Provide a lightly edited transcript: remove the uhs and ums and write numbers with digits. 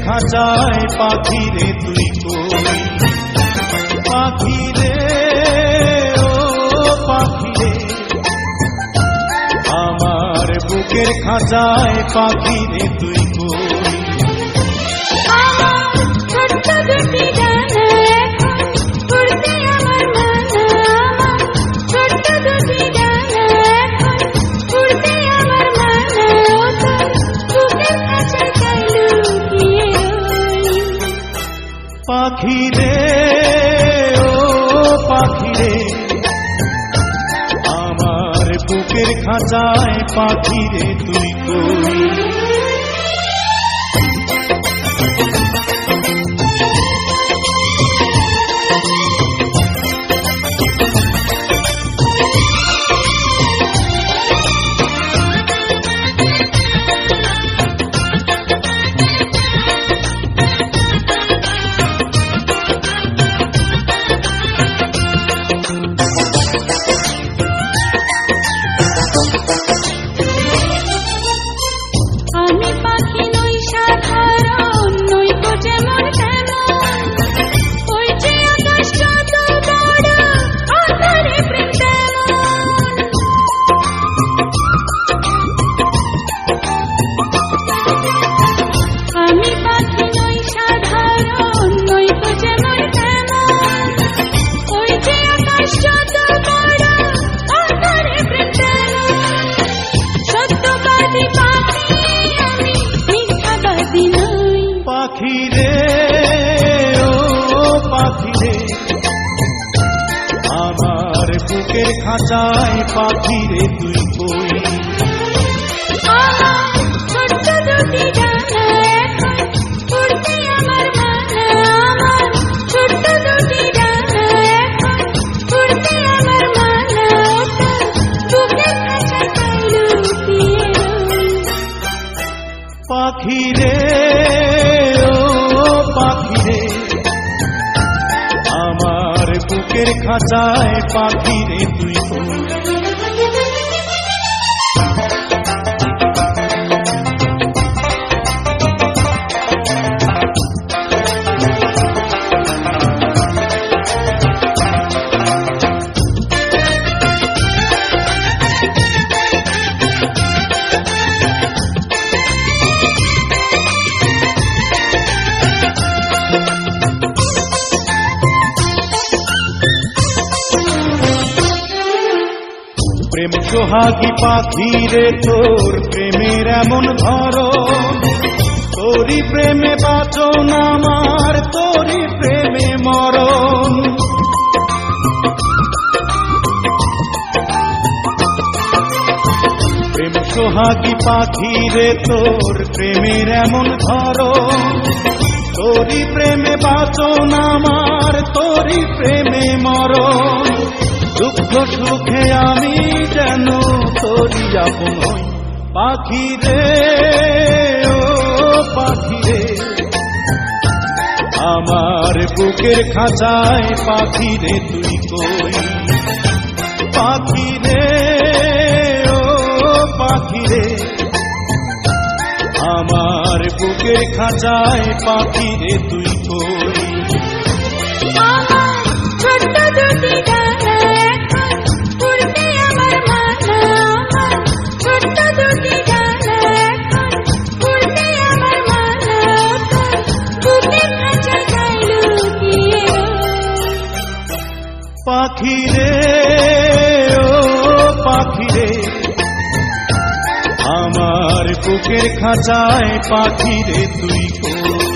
খাঁচায় পাখি রে তুই কই, পাখি রে ও পাখি রে, আমার বুকের খাঁচায় পাখি রে তুই কই। পাখি রে ও পাখি রে, আমার বুকের খাঁচায় পাখি রে তুই কই। পাখি রে ও পাখি রে, আমার বুকের খাঁচায় পাখি রে তুই কই। পাখি রে ও পাখি রে, আমার বুকের খাঁচায় পাখি রে তুই কই। প্রেম সোহাগী পাখি রে তোর প্রেমের এমন ধরন, তোরই প্রেমে বাঁচন আমার, তোরই প্রেমে মরণ। প্রেম সোহাগী পাখি রে তোর প্রেমের এমন ধরন, তোরই প্রেমে বাঁচন আমার, তোরই প্রেমে মরণ। দুঃখ সুখে আমি যেন তোরই আপন হই, পাখি রে ও পাখি রে, আমার বুকের খাঁচায় পাখি রে তুই কই। পাখি রে ও পাখি রে, আমার বুকের খাঁচায় পাখি রে তুই কই। পাখি রে ও পাখি রে, আমার বুকের খাঁচায় পাখি রে তুই কই।